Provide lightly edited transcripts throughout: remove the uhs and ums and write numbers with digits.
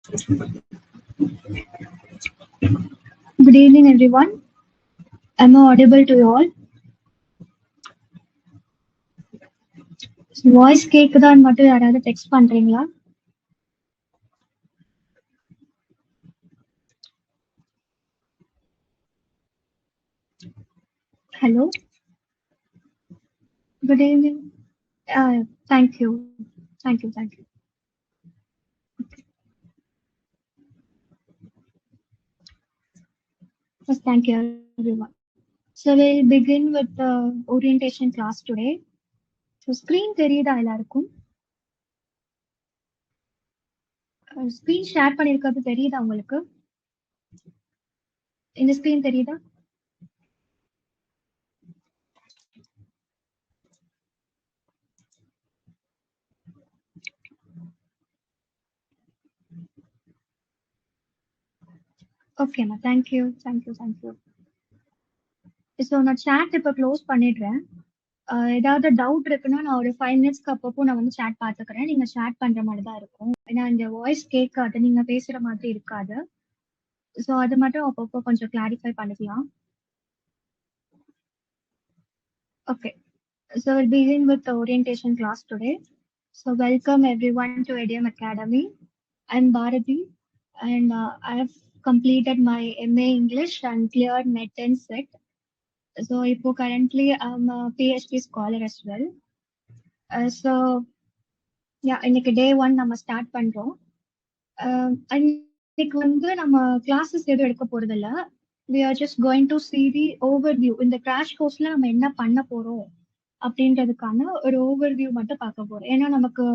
Good evening, everyone. Am I audible to you all? Voice கேக்குதான்னு மட்டும் யாராவது text பண்றீங்களா? Hello. Good evening. Thank you. Thank you. Thank you. Yes, thank you, everyone. So we'll begin with the orientation class today. So screen தெரியுதா எல்லாருக்கும்? Screen share பண்ணிருக்கிறது தெரியுதா உங்களுக்கு? இந்த screen தெரியுதா? ஓகேம்மா, தேங்க்யூ. ஸோ நான் சேட் இப்போ க்ளோஸ் பண்ணிடுறேன். ஏதாவது டவுட் இருக்குன்னா நான் ஒரு 5 மினிட்ஸ்க்கு அப்பப்போ நான் வந்து சேட் பார்த்துக்கிறேன். நீங்க சேட் பண்ற மாதிரி தான் இருக்கும். ஏன்னா இந்த வாய்ஸ் கேட்காது, நீங்க பேசுற மாதிரி இருக்காது. ஸோ அது மட்டும் அப்பப்போ கொஞ்சம் கிளாரிஃபை பண்ணிக்கலாம். Okay, so we'll begin with the orientation class today. So welcome everyone to Idiom Academy. I'm Bharati and I have completed my MA English and cleared NET and SET. So currently I'm a PhD scholar as well. So yeah, இன்னைக்கு day 1 நம்ம start பண்றோம். இன்னைக்கு வந்து நம்ம classes எதுவும் எடுக்க போறது இல்ல. We are just going to see the overview. இந்த கிராஷ் கோர்ஸ்ல நம்ம என்ன பண்ண போறோம் அப்படின்றதுக்கான ஒரு ஓவர்வியூ மட்டும் பார்க்க போறோம். ஏன்னா நமக்கு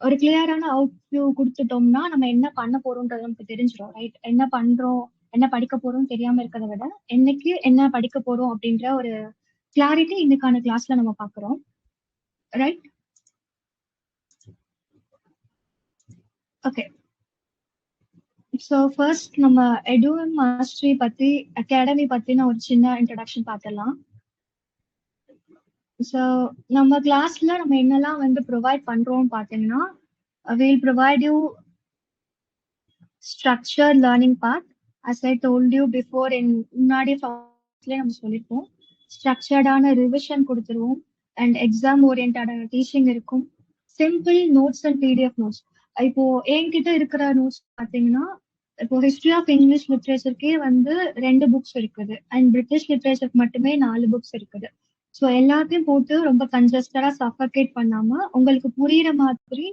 ஒரு கிளியரான அவுட்வியூ கொடுத்துட்டோம்னா நம்ம என்ன பண்ண போறோம்ன்றது நமக்கு தெரிஞ்சிடும், ரைட்? என்ன பண்றோம், என்ன படிக்க போறோம் தெரியாம இருக்கிறத விட என்னைக்கு என்ன படிக்க போறோம் அப்படின்ற ஒரு கிளாரிட்டி இன்னைக்கான கிளாஸ்ல நம்ம பாக்குறோம், ரைட்? ஓகே, ஸோ ஃபர்ஸ்ட் நம்ம எடூஎம் மாஸ்டரி பத்தி, அகாடமி பத்தின ஒரு சின்ன இன்ட்ரடக்ஷன் பார்த்துடலாம். ஸோ நம்ம கிளாஸ்ல நம்ம என்னெல்லாம் வந்து ப்ரொவைட் பண்றோம்னு பார்த்தீங்கன்னா, we'll provide you structured learning path. As I told you before, முன்னாடி நம்ம சொல்லிருப்போம், ஸ்ட்ரக்சர்டான ரிவிஷன் கொடுத்துருவோம் அண்ட் எக்ஸாம் ஓரியன்டான டீச்சிங் இருக்கும். Simple notes and PDF notes. இப்போ என்கிட்ட இருக்கிற நோட்ஸ் பார்த்தீங்கன்னா, இப்போ ஹிஸ்டரி ஆஃப் இங்கிலீஷ் லிட்ரேச்சருக்கே வந்து 2 புக்ஸ் இருக்குது அண்ட் பிரிட்டிஷ் லிட்ரேச்சருக்கு மட்டுமே 4 புக்ஸ் இருக்குது. ஸோ எல்லாத்தையும் போட்டு ரொம்ப கன்ஜஸ்டடா சஃபகேட் பண்ணாம உங்களுக்கு புரியுற மாதிரி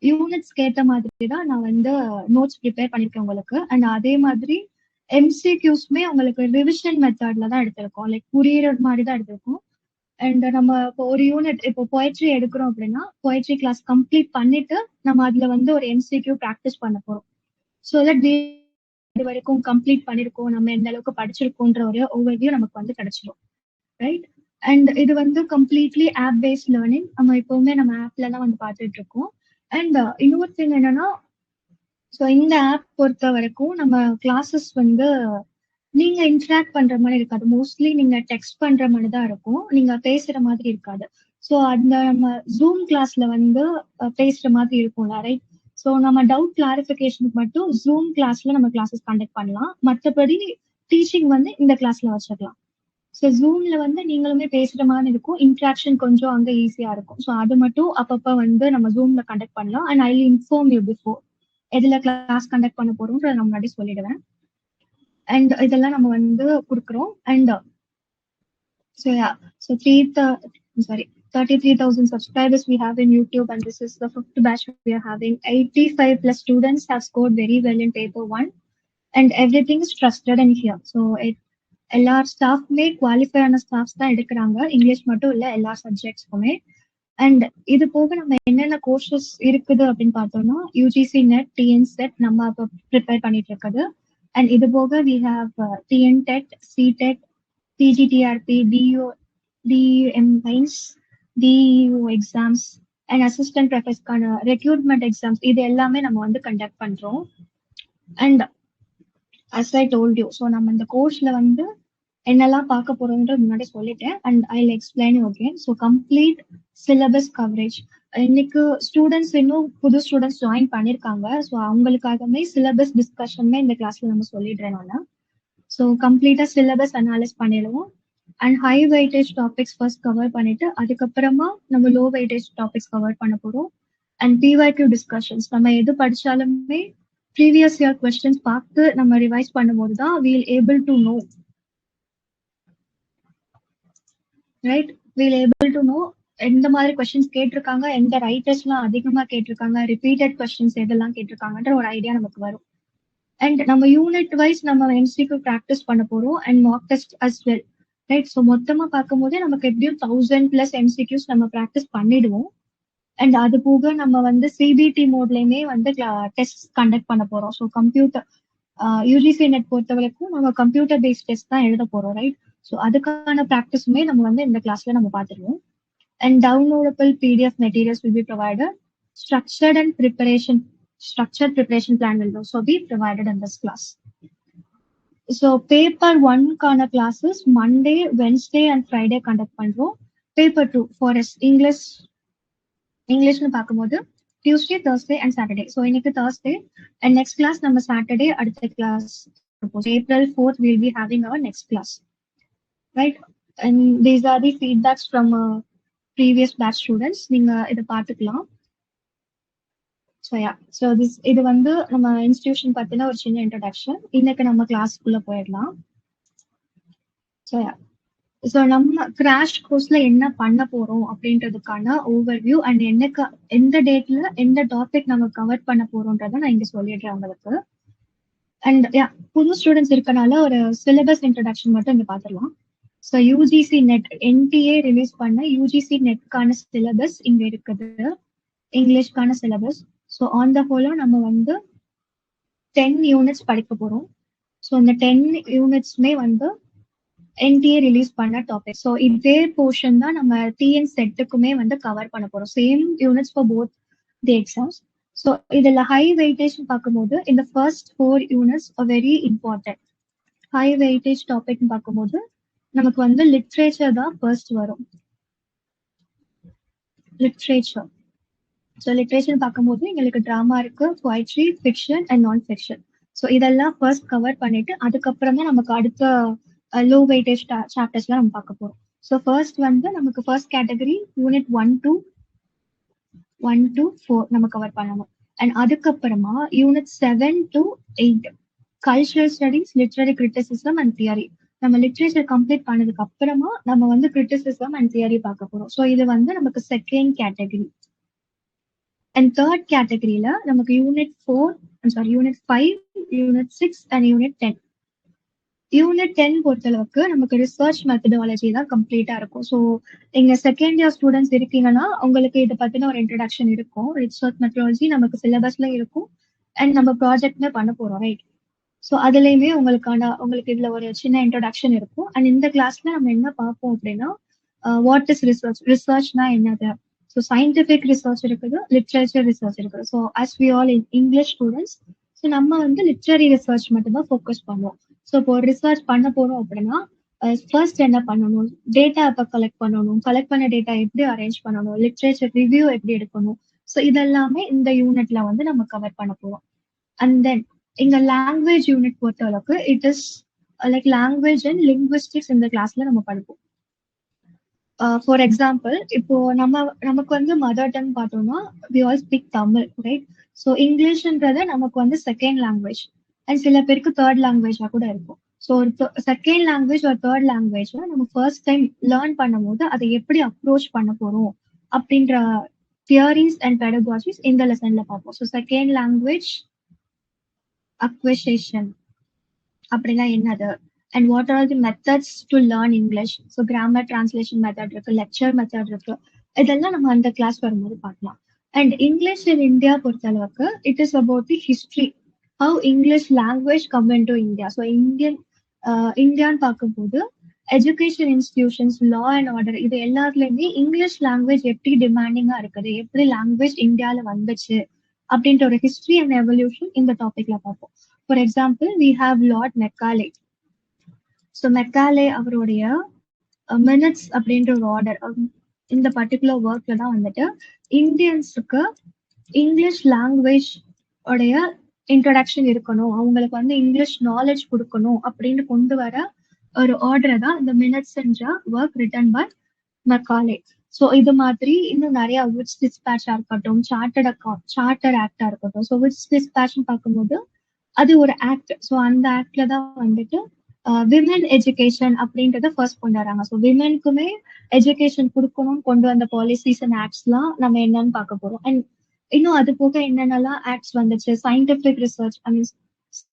யூனிட்ஸ்க்கு ஏற்ற மாதிரி தான் நான் வந்து நோட்ஸ் ப்ரிப்பேர் பண்ணிருக்கேன் உங்களுக்கு. அண்ட் அதே மாதிரி எம்சிக்யூஸ்மே உங்களுக்கு ரிவிஷன் மெத்தட்ல தான் எடுத்திருக்கோம், லைக் புரியுற மாதிரி தான் எடுத்திருக்கோம். அண்ட் நம்ம இப்போ ஒரு யூனிட் இப்போ பொயட்ரி எடுக்கிறோம் அப்படின்னா பொயட்ரி கிளாஸ் கம்ப்ளீட் பண்ணிட்டு நம்ம அதுல வந்து ஒரு எம்சிக்யூ ப்ராக்டிஸ் பண்ண போறோம். ஸோ தட் இது வரைக்கும் கம்ப்ளீட் பண்ணிருக்கோம், நம்ம எந்த அளவுக்கு படிச்சிருக்கோன்ற ஒரு ஓவர்வியூ நமக்கு வந்து கிடைச்சிடும், ரைட்? அண்ட் இது வந்து கம்ப்ளீட்லி ஆப் பேஸ்ட் லேர்னிங். நம்ம எப்பவுமே நம்ம ஆப்ல தான் வந்து பார்த்துட்டு இருக்கோம். அண்ட் இன்னொரு திங் என்னன்னா, ஸோ இந்த ஆப் பொறுத்த வரைக்கும் நம்ம கிளாஸஸ் வந்து நீங்க இன்டராக்ட் பண்ற மாதிரி இருக்காது, மோஸ்ட்லி நீங்க டெக்ஸ்ட் பண்ற மாதிரி தான் இருக்கும், நீங்க பேசுற மாதிரி இருக்காது. ஸோ அந்த நம்ம ஜூம் கிளாஸ்ல வந்து பேசுற மாதிரி இருக்கும்ல, ரைட்? ஸோ நம்ம டவுட் கிளாரிஃபிகேஷனுக்கு மட்டும் ஜூம் கிளாஸ்ல நம்ம கிளாஸஸ் கண்டக்ட் பண்ணலாம், மற்றபடி டீச்சிங் வந்து இந்த கிளாஸ்ல வச்சுக்கலாம். ஸோ ஜூம்ல வந்து நீங்களுமே பேசுற மாதிரி இருக்கும், இன்ட்ராக்ஷன் கொஞ்சம் அங்க ஈஸியா இருக்கும். ஸோ அது மட்டும் அப்பப்ப வந்து நம்ம ஜூம்ல கண்டக்ட் பண்ணலாம். And I inform you before எதுல கிளாஸ் கண்டக்ட் பண்ண போறோம்ன்றத நான் முன்னாடி சொல்லிடுவேன். அண்ட் இதெல்லாம் நம்ம வந்து கொடுக்குறோம். And so yeah, so 33,000 subscribers we have in YouTube, and this is the 5th batch we are having. 85 plus students have scored very well in paper 1 and everything is trusted in here. So எல்லா ஸ்டாஃப்மே qualify ஆன staffs தான் எடுக்கிறாங்க, English மட்டும் இல்ல, எல்லா சப்ஜெக்ட்ஸ்க்குமே. And இது போக நம்ம என்னென்ன கோர்சஸ் இருக்குது அப்படின்னு பார்த்தோம்னா, யூஜிசி நெட், டிஎன் செட் நம்ம இப்போ ப்ரிப்பேர் பண்ணிட்டு இருக்குது. அண்ட் இது போக we have TN TET, CTET, PGTRB, TM lines, DEU exams and assistant ப்ரொஃபஸர்க்கான ரெக்ரூட்மெண்ட் எக்ஸாம்ஸ், இது எல்லாமே நம்ம வந்து கண்டக்ட் பண்றோம். And as I told you, so நம்ம இந்த கோர்ஸ்ல வந்து என்னெல்லாம் பார்க்க போறோம்ன்றது முன்னாடி சொல்லிட்டேன். And I explain you again. So complete syllabus coverage. இன்னைக்கு ஸ்டூடெண்ட்ஸ் இன்னும் புது ஸ்டூடெண்ட்ஸ் ஜாயின் பண்ணிருக்காங்க. ஸோ அவங்களுக்காகவே சிலபஸ் டிஸ்கஷனுமே இந்த கிளாஸ்ல நம்ம சொல்லிடுறேன் நான். ஸோ கம்ப்ளீட்டா சிலபஸ் அனாலிஸ் பண்ணிடுவோம். And high weightage topics first cover பண்ணிட்டு அதுக்கப்புறமா நம்ம லோ வெயிட்டேஜ் டாபிக்ஸ் கவர் பண்ண போறோம். அண்ட் பிஒய்க்யூ டிஸ்கஷன்ஸ் நம்ம எது படிச்சாலுமே ப்ரீவியஸ் இயர் கொஸ்டின்ஸ் பார்த்து நம்ம ரிவைஸ் பண்ணும்போது தான் we'll able to know, right, we'll able to know எந்த மாதிரி கொஸ்டின்ஸ் கேட்டிருக்காங்க, எந்த ரைட்டர்ஸ்லாம் அதிகமா கேட்டிருக்காங்க, ரிப்பீட்டட் கொஸ்டின்ஸ் எதெல்லாம் கேட்டிருக்காங்கன்ற ஒரு ஐடியா நமக்கு வரும். அண்ட் நம்ம யூனிட் வைஸ் நம்ம எம்சிக்யூ ப்ராக்டிஸ் பண்ண போறோம் and mock test as well, right. So மொத்தமா பார்க்கும்போது நமக்கு எப்படியும் 1000+ எம்சிக்யூஸ் நம்ம ப்ராக்டிஸ் பண்ணிடுவோம். அண்ட் அது போக நம்ம வந்து சிபிடி மோட்லயுமே வந்து டெஸ்ட் கண்டக்ட் பண்ண போறோம். ஸோ கம்ப்யூட்டர் யூஜிசி நெட் பொறுத்த வரைக்கும் நம்ம கம்ப்யூட்டர் பேஸ்ட் டெஸ்ட் தான் எழுத போறோம், ரைட். ஸோ அதுக்கான ப்ராக்டிஸுமே நம்ம வந்து இந்த கிளாஸ்ல நம்ம பார்த்துருவோம். And downloadable PDF materials will be provided. Structured preparation plan will also be provided in this class. So paper 1 கான classes Monday, Wednesday and Friday conduct பண்றோம். Paper 2 for Englishனு பார்க்கும்போது Tuesday, Thursday and Saturday. So இன்னைக்கு Thursday and next class நம்ம Saturday அடுத்த class. April 4th we'll be having our next class. Right? And these are the feedbacks from previous batch students. நீங்க இதை பார்த்துக்கலாம். So இது வந்து நம்ம இன்ஸ்டிடியூஷன் பத்தின ஒரு சின்ன இன்ட்ரடக்ஷன். இன்னைக்கு நம்ம கிளாஸ்க்குள்ள போயிடலாம். ஸோ நம்ம கிராஷ் கோர்ஸ்ல என்ன பண்ண போறோம் அப்படின்றதுக்கான ஓவர்வியூ அண்ட் எந்த டேட்ல எந்த டாபிக் நம்ம கவர் பண்ண போறோம்ன்றத நான் இங்க சொல்லிடுறேன் உங்களுக்கு. அண்ட் புது ஸ்டூடெண்ட்ஸ் இருக்கனால ஒரு சிலபஸ் இன்ட்ரடக்ஷன் மட்டும் இங்க பார்த்துடலாம். So UGC net NDA release பண்ண யூஜிசி நெட்கான சிலபஸ் இங்க இருக்குது, இங்கிலீஷ்கான சிலபஸ். ஸோ ஆன் த ஹோலா நம்ம வந்து 10 யூனிட்ஸ் படிக்க போறோம். ஸோ இந்த 10 யூனிட்ஸ்மே வந்து என்டிஏ ரிலீஸ் பண்ண டாபிக். ஸோ இதே போர்ஷன் தான் நம்ம டிஎன் செட்டுக்குமே வந்து கவர் பண்ண போறோம். Same units for both the exams. So இதுல ஹை வெயிட்டேஜ் பார்க்கும்போது இந்த first 4 units very important. High weightage topic பார்க்கும்போது நமக்கு வந்து லிட்ரேச்சர் தான் ஃபர்ஸ்ட் வரும். லிட்ரேச்சர். ஸோ லிட்ரேச்சர் பார்க்கும்போது எங்களுக்கு டிராமா இருக்கு, போய்ட்ரி, ஃபிக்ஷன் அண்ட் நான் ஃபிக்ஷன். ஸோ இதெல்லாம் ஃபர்ஸ்ட் கவர் பண்ணிட்டு அதுக்கப்புறம் தான் நமக்கு அடுத்த லோ வெயிட்டேஜ் சாப்டர்ஸ்லாம் நம்ம பார்க்க போறோம். ஸோ ஃபர்ஸ்ட் வந்து நமக்கு ஃபர்ஸ்ட் கேட்டகரி யூனிட் 1 to 4 நம்ம கவர் பண்ணணும். அண்ட் அதுக்கப்புறமா unit 7 to 8 cultural studies, literary criticism and theory. நம்ம லிட்ரேச்சர் கம்ப்ளீட் பண்ணதுக்கு அப்புறமா நம்ம வந்து கிரிட்டிசிசம் அண்ட் தியரி பார்க்க போறோம். ஸோ இது வந்து நமக்கு செகண்ட் கேட்டகரி. அண்ட் தேர்ட் கேட்டகரியில நமக்கு unit 5, unit 6 and unit 10. Unit 10 பொறுத்தளவுக்கு நமக்கு ரிசர்ச் மெத்தடாலஜி தான் கம்ப்ளீட்டா இருக்கும். ஸோ நீங்க செகண்ட் இயர் ஸ்டூடெண்ட்ஸ் இருக்கீங்கன்னா உங்களுக்கு இதை பத்தின ஒரு இன்ட்ரடக்ஷன் இருக்கும். ரிசர்ச் மெத்தடாலஜி நமக்கு சிலபஸ்ல இருக்கும் அண்ட் நம்ம ப்ராஜெக்ட்மே பண்ண போறோம், ரைட். ஸோ அதுலயுமே உங்களுக்கு இதுல ஒரு சின்ன இன்ட்ரடக்ஷன் இருக்கும். அண்ட் இந்த கிளாஸ்ல நம்ம என்ன பார்ப்போம் அப்படின்னா வாட் இஸ் ரிசர்ச்னா என்னது. ஸோ சயின்டிபிக் ரிசர்ச் இருக்குது, லிட்ரேச்சர் ரிசர்ச் இருக்குது. So as we all English students, so நம்ம வந்து லிட்ரரி ரிசர்ச் மட்டும் தான் ஃபோக்கஸ் பண்ணுவோம். ஸோ இப்போ ஒரு ரிசர்ச் பண்ண போறோம் அப்படின்னா ஃபர்ஸ்ட் என்ன பண்ணணும், டேட்டா எப்போ கலெக்ட் பண்ணணும், கலெக்ட் பண்ண டேட்டா எப்படி அரேஞ்ச் பண்ணணும், லிட்ரேச்சர் ரிவ்யூ எப்படி எடுக்கணும். ஸோ இதெல்லாமே இந்த யூனிட்ல வந்து நம்ம கவர் பண்ண போறோம். அண்ட் தென் இங்க லாங்குவேஜ் யூனிட் பொறுத்த அளவுக்கு it is like language and linguistics இந்த கிளாஸ்ல நம்ம படிப்போம். ஃபார் எக்ஸாம்பிள் இப்போ நமக்கு வந்து மதர் டங் பார்த்தோம்னா we all speak Tamil, right. So இங்கிலீஷ்ன்றது நமக்கு வந்து செகண்ட் லாங்குவேஜ் அண்ட் சில பேருக்கு தேர்ட் லாங்குவேஜா கூட இருக்கும். ஸோ ஒரு செகண்ட் லாங்குவேஜ் ஒரு தேர்ட் லாங்குவேஜ் நம்ம ஃபர்ஸ்ட் டைம் லேர்ன் பண்ணும் போது அதை எப்படி அப்ரோச் பண்ண போறோம் அப்படின்ற தியரிஸ் அண்ட் பெடகாஜிஸ் இந்த லெசன்ல பார்ப்போம். ஸோ செகண்ட் லாங்குவேஜ் acquisition அப்படின்னா என்னது, and what are the methods to learn English. So grammar, translation method இருக்கு, லெக்சர் மெத்தட் இருக்கு. இதெல்லாம் நம்ம அந்த கிளாஸ் வரும்போது பார்க்கலாம். அண்ட் இங்கிலீஷ் இன் இந்தியா பொறுத்த அளவுக்கு it is about the history, how English language come in to India. So இந்தியான்னு பார்க்கும்போது education institutions, law and order, இது எல்லாத்துலயுமே இங்கிலீஷ் லாங்குவேஜ் எப்படி டிமாண்டிங்கா இருக்குது, எப்படி லாங்குவேஜ் இந்தியாவில வந்துச்சு அப்படின்ற ஒரு ஹிஸ்டரி அண்ட் எவல்யூஷன் இந்த டாபிக்ல பார்ப்போம். For example we have lord Macaulay. So Macaulay அவருடைய மினிட்ஸ் அப்படின்ற ஒரு ஆர்டர், இந்த பர்டிகுலர் ஒர்க்ல தான் வந்துட்டு இந்தியன்ஸுக்கு இங்கிலீஷ் லாங்குவேஜ் உடைய இன்ட்ரடக்ஷன் இருக்கணும், அவங்களுக்கு வந்து இங்கிலீஷ் நாலேஜ் கொடுக்கணும் அப்படின்னு கொண்டு வர ஒரு ஆர்டரை தான் இந்த மினிட்ஸ் என்ற work written by Macaulay. So இது மாதிரி இன்னும் நிறைய விட்ஸ் டிஸ்பேட்சா இருக்கட்டும், சார்ட்டர் ஆக்டா இருக்கட்டும். ஸோ விட்ஸ் டிஸ்பேட்ச்னு பார்க்கும்போது அது ஒரு ஆக்ட். ஸோ அந்த ஆக்ட்ல தான் வந்துட்டு விமன் எஜுகேஷன் அப்படின்றத ஃபர்ஸ்ட் கொண்டு வராங்க. ஸோ விமனுக்குமே எஜுகேஷன் கொடுக்கணும்னு கொண்டு வந்த பாலிசிஸ் அண்ட் ஆக்ட்ஸ்லாம் நம்ம என்னன்னு பார்க்க போறோம். அண்ட் இன்னும் அது போக என்னென்னலாம் ஆக்ட்ஸ் வந்துச்சு, சயின்டிபிக் ரிசர்ச், ஐ மீன்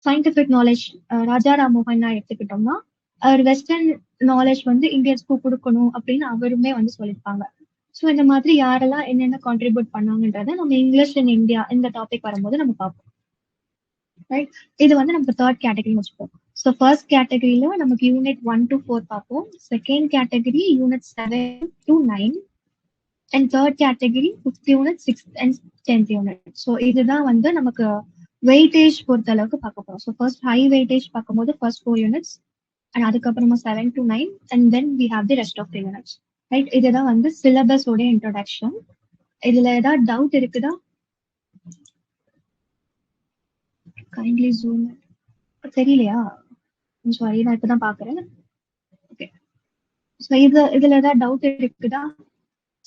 சயின்டிபிக் நாலேஜ். ராஜா ராம்மோகன் எடுத்துக்கிட்டோம்னா அவர் வெஸ்டர்ன் நாலேஜ் வந்து இந்தியன்ஸ்க்கு கொடுக்கணும் அப்படின்னு அவருமே வந்து சொல்லியிருப்பாங்க. ஸோ இந்த மாதிரி யாரெல்லாம் என்னென்ன கான்ட்ரிபியூட் பண்ணாங்கன்றத நம்ம இங்கிலீஷ் இன் இந்தியா இந்த டாபிக் வரும்போது நம்ம பார்ப்போம். ரைட், இது வந்து நமக்கு தேர்ட் கேட்டகரி வச்சுப்போம். ஸோ ஃபர்ஸ்ட் கேட்டகரியில நமக்கு யூனிட் 1 to 4 பார்ப்போம். Second category unit 7 to 9 and third category 5th unit, 6th and 10th unit. So இதுதான் வந்து நமக்கு வெயிட்டேஜ் பொறுத்த அளவுக்கு பார்க்க போறோம். ஸோ ஃபர்ஸ்ட் ஹை வெயிட்டேஜ் பார்க்கும்போது ஃபர்ஸ்ட் 4 யூனிட்ஸ் அண்ட் அதுக்கப்புறமா 7 to 9 and then we have the rest of the units. Right, இதுதான் வந்து சிலபஸோட இன்ட்ரோடக்ஷன். இதுல ஏதாவது டவுட் இருக்குதா? Kindly zoom. தெரியலையா? சாரி, நான் இப்பதான் பாக்குறேன். ஓகே, ஸோ இதுல ஏதாவது டவுட் இருக்குதா?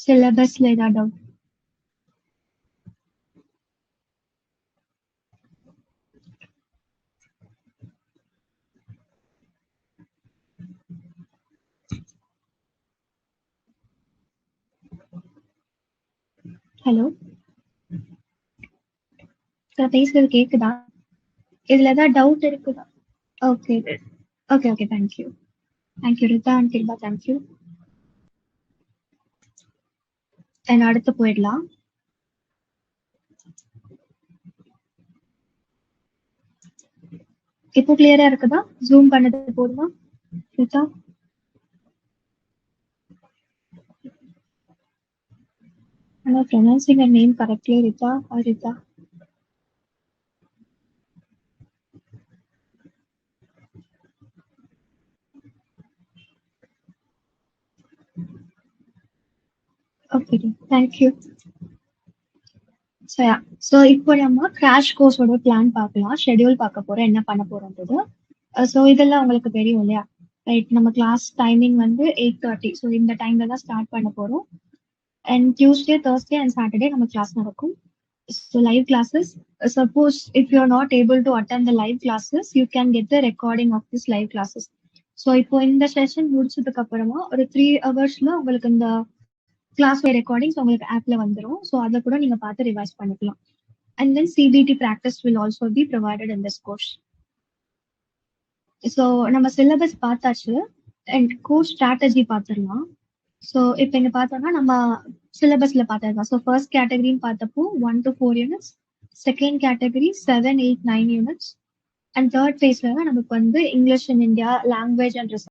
சிலபஸ்ல ஏதாவது டவுட்? ஹலோ, பேசுறது கேக்குதா? இதுல ஏதாவது டவுட் இருக்குதா? Okay okay okay, thank you Ritha and Kiruba, thank you. And அடுத்து போயிடலாம். இப்போ கிளியரா இருக்குதா? ஜூம் பண்ணது போதுமா Ritha? Am I pronouncing her name correctly, Rita or Rita? Okay, thank you. So இப்போ நம்ம கிராஷ் கோர்ஸோட பிளான் பார்க்கலாம், ஷெடியூல் பார்க்க போறோம், என்ன பண்ண போறோம்ன்றது. ஸோ இதெல்லாம் உங்களுக்கு தெரியும் இல்லையா? ரைட், நம்ம கிளாஸ் டைமிங் வந்து 8:30. ஸோ இந்த டைம்ல தான் ஸ்டார்ட் பண்ண போறோம். And Tuesday, Thursday and Saturday நம்ம கிளாஸ் நடக்கும். So live classes. Suppose if you are not able to attend the live classes, you can get the recording of this live classes. So இப்போ இந்த session முடிச்சதுக்கு அப்புறமா ஒரு 3 hours உங்களுக்கு இந்த class recordings உங்களுக்கு ஆப்ல வந்துடும். ஸோ அதை கூட நீங்க பார்த்து ரிவைஸ் பண்ணிக்கலாம். And then CBT practice will also be provided in this course. So நம்ம சிலபஸ் பார்த்தாச்சு அண்ட் கோர்ஸ் ஸ்ட்ராட்டஜி பார்த்துடலாம். ஸோ இப்போ இங்க பார்த்தோம்னா நம்ம சிலபஸ்ல பார்த்துருக்கோம். ஸோ ஃபர்ஸ்ட் கேட்டகரின்னு பார்த்தப்போ 1 to 4 units, second category 7, 8, 9 units and third ஃபேஸ்ல தான் நமக்கு வந்து English in India language and